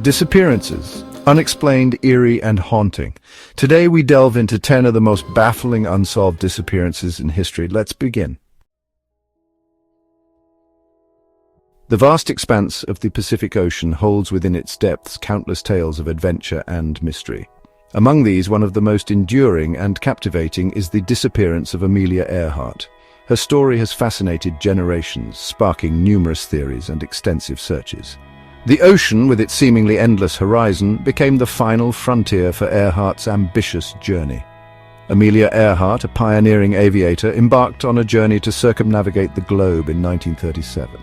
Disappearances, unexplained, eerie, and haunting. Today we delve into 10 of the most baffling unsolved disappearances in history. Let's begin. The vast expanse of the Pacific Ocean holds within its depths countless tales of adventure and mystery. Among these, one of the most enduring and captivating is the disappearance of Amelia Earhart. Her story has fascinated generations, sparking numerous theories and extensive searches. The ocean, with its seemingly endless horizon, became the final frontier for Earhart's ambitious journey. Amelia Earhart, a pioneering aviator, embarked on a journey to circumnavigate the globe in 1937.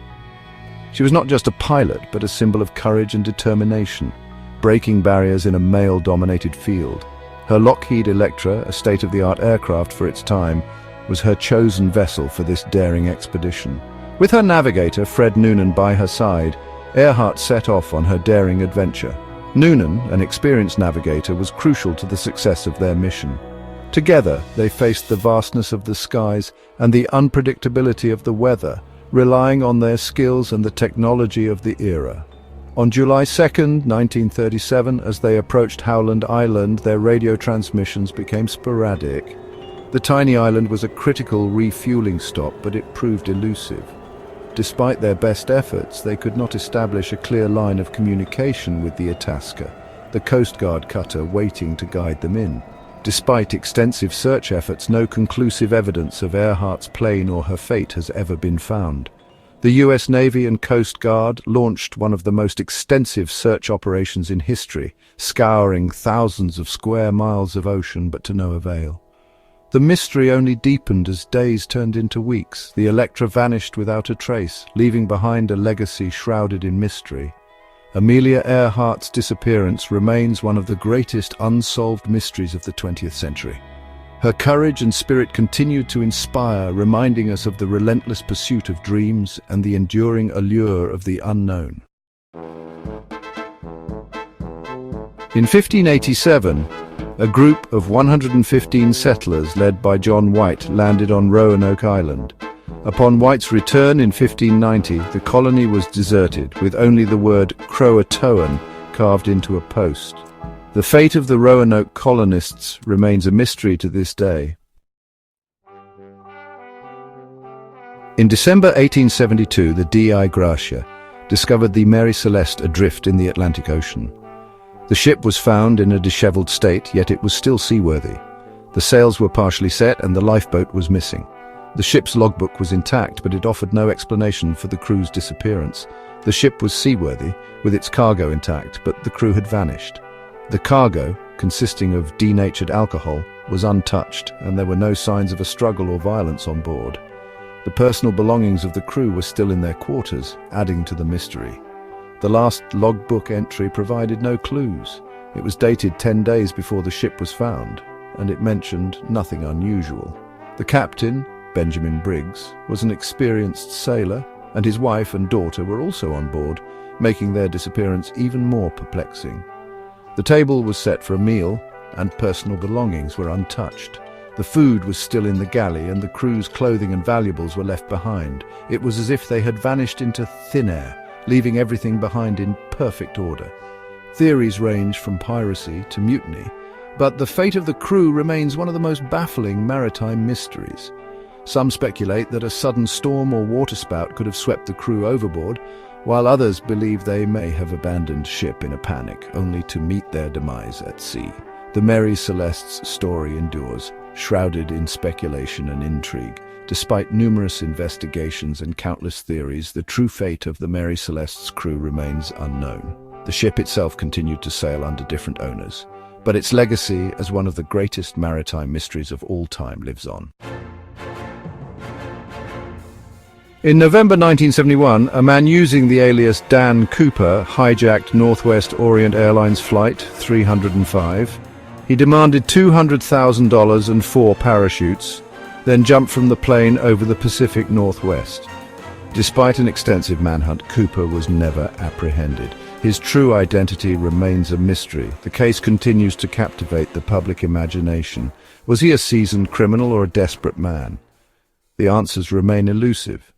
She was not just a pilot, but a symbol of courage and determination, breaking barriers in a male-dominated field. Her Lockheed Electra, a state-of-the-art aircraft for its time, was her chosen vessel for this daring expedition. With her navigator, Fred Noonan, by her side, Earhart set off on her daring adventure. Noonan, an experienced navigator, was crucial to the success of their mission. Together, they faced the vastness of the skies and the unpredictability of the weather, relying on their skills and the technology of the era. On July 2, 1937, as they approached Howland Island, their radio transmissions became sporadic. The tiny island was a critical refueling stop, but it proved elusive. Despite their best efforts, they could not establish a clear line of communication with the Itasca, the Coast Guard cutter waiting to guide them in. Despite extensive search efforts, no conclusive evidence of Earhart's plane or her fate has ever been found. The US Navy and Coast Guard launched one of the most extensive search operations in history, scouring thousands of square miles of ocean, but to no avail. The mystery only deepened as days turned into weeks. The Electra vanished without a trace, leaving behind a legacy shrouded in mystery. Amelia Earhart's disappearance remains one of the greatest unsolved mysteries of the 20th century. Her courage and spirit continued to inspire, reminding us of the relentless pursuit of dreams and the enduring allure of the unknown. In 1587, a group of 115 settlers led by John White landed on Roanoke Island. Upon White's return in 1590, the colony was deserted, with only the word Croatoan carved into a post. The fate of the Roanoke colonists remains a mystery to this day. In December 1872, the D.I. Gracia discovered the Mary Celeste adrift in the Atlantic Ocean. The ship was found in a disheveled state, yet it was still seaworthy. The sails were partially set and the lifeboat was missing. The ship's logbook was intact, but it offered no explanation for the crew's disappearance. The ship was seaworthy, with its cargo intact, but the crew had vanished. The cargo, consisting of denatured alcohol, was untouched, and there were no signs of a struggle or violence on board. The personal belongings of the crew were still in their quarters, adding to the mystery. The last logbook entry provided no clues. It was dated 10 days before the ship was found, and it mentioned nothing unusual. The captain, Benjamin Briggs, was an experienced sailor, and his wife and daughter were also on board, making their disappearance even more perplexing. The table was set for a meal, and personal belongings were untouched. The food was still in the galley, and the crew's clothing and valuables were left behind. It was as if they had vanished into thin air, leaving everything behind in perfect order. Theories range from piracy to mutiny, but the fate of the crew remains one of the most baffling maritime mysteries. Some speculate that a sudden storm or waterspout could have swept the crew overboard, while others believe they may have abandoned ship in a panic, only to meet their demise at sea. The Mary Celeste's story endures, shrouded in speculation and intrigue. Despite numerous investigations and countless theories, the true fate of the Mary Celeste's crew remains unknown. The ship itself continued to sail under different owners, but its legacy as one of the greatest maritime mysteries of all time lives on. In November 1971, a man using the alias Dan Cooper hijacked Northwest Orient Airlines Flight 305. He demanded $200,000 and 4 parachutes, then jumped from the plane over the Pacific Northwest. Despite an extensive manhunt, Cooper was never apprehended. His true identity remains a mystery. The case continues to captivate the public imagination. Was he a seasoned criminal or a desperate man? The answers remain elusive.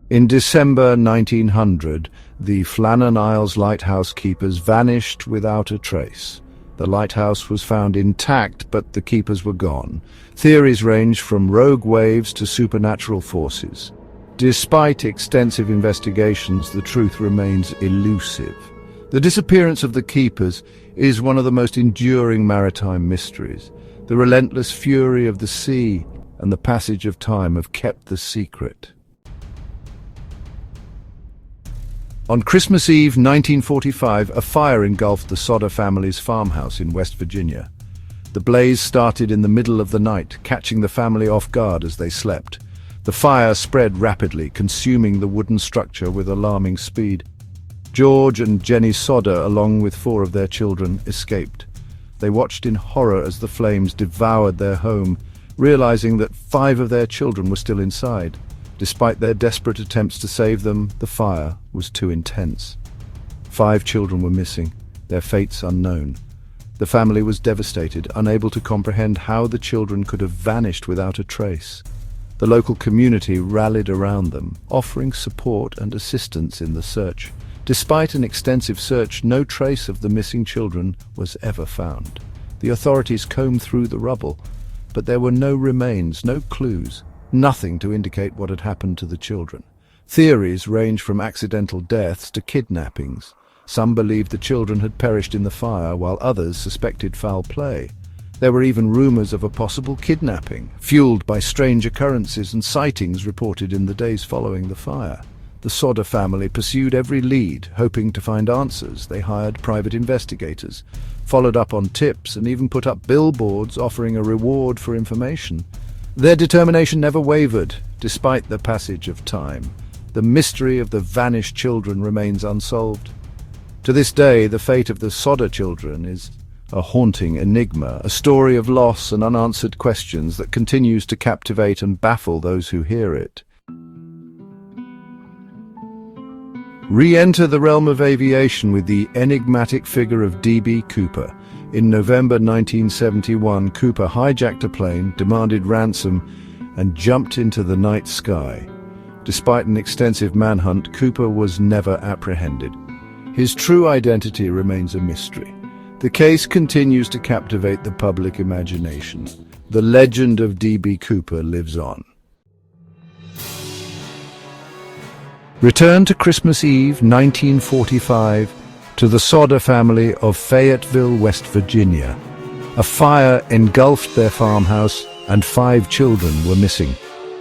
In December 1900, the Flannan Isles lighthouse keepers vanished without a trace. The lighthouse was found intact, but the keepers were gone. Theories range from rogue waves to supernatural forces. Despite extensive investigations, the truth remains elusive. The disappearance of the keepers is one of the most enduring maritime mysteries. The relentless fury of the sea and the passage of time have kept the secret. On Christmas Eve 1945, a fire engulfed the Sodder family's farmhouse in West Virginia. The blaze started in the middle of the night, catching the family off guard as they slept. The fire spread rapidly, consuming the wooden structure with alarming speed. George and Jenny Sodder, along with 4 of their children, escaped. They watched in horror as the flames devoured their home, realizing that 5 of their children were still inside. Despite their desperate attempts to save them, the fire was too intense. 5 children were missing, their fates unknown. The family was devastated, unable to comprehend how the children could have vanished without a trace. The local community rallied around them, offering support and assistance in the search. Despite an extensive search, no trace of the missing children was ever found. The authorities combed through the rubble, but there were no remains, no clues. Nothing to indicate what had happened to the children. Theories range from accidental deaths to kidnappings. Some believed the children had perished in the fire, while others suspected foul play. There were even rumors of a possible kidnapping, fueled by strange occurrences and sightings reported in the days following the fire. The Sodder family pursued every lead, hoping to find answers. They hired private investigators, followed up on tips, and even put up billboards offering a reward for information. Their determination never wavered, despite the passage of time. The mystery of the vanished children remains unsolved. To this day, the fate of the Sodder children is a haunting enigma, a story of loss and unanswered questions that continues to captivate and baffle those who hear it. Re-enter the realm of aviation with the enigmatic figure of D.B. Cooper. In November 1971, Cooper hijacked a plane, demanded ransom, and jumped into the night sky. Despite an extensive manhunt, Cooper was never apprehended. His true identity remains a mystery. The case continues to captivate the public imagination. The legend of D.B. Cooper lives on. Return to Christmas Eve, 1945, to the Sodder family of Fayetteville, West Virginia. A fire engulfed their farmhouse and 5 children were missing.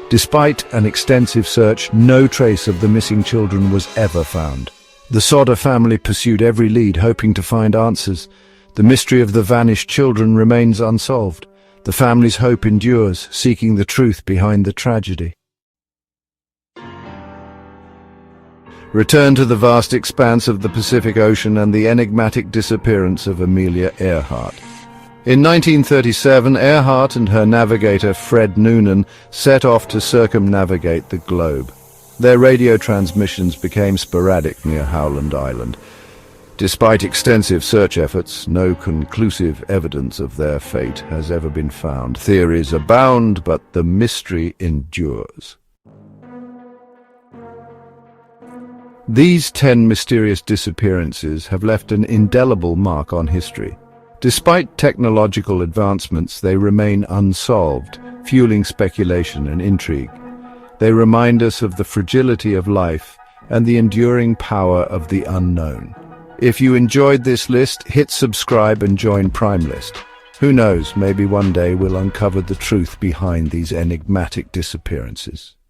Despite an extensive search, no trace of the missing children was ever found. The Sodder family pursued every lead, hoping to find answers. The mystery of the vanished children remains unsolved. The family's hope endures, seeking the truth behind the tragedy. Return to the vast expanse of the Pacific Ocean and the enigmatic disappearance of Amelia Earhart. In 1937, Earhart and her navigator Fred Noonan set off to circumnavigate the globe. Their radio transmissions became sporadic near Howland Island. Despite extensive search efforts, no conclusive evidence of their fate has ever been found. Theories abound, but the mystery endures. These 10 mysterious disappearances have left an indelible mark on history. Despite technological advancements, they remain unsolved, fueling speculation and intrigue. They remind us of the fragility of life and the enduring power of the unknown. If you enjoyed this list, hit subscribe and join Prime List. Who knows, maybe one day we'll uncover the truth behind these enigmatic disappearances.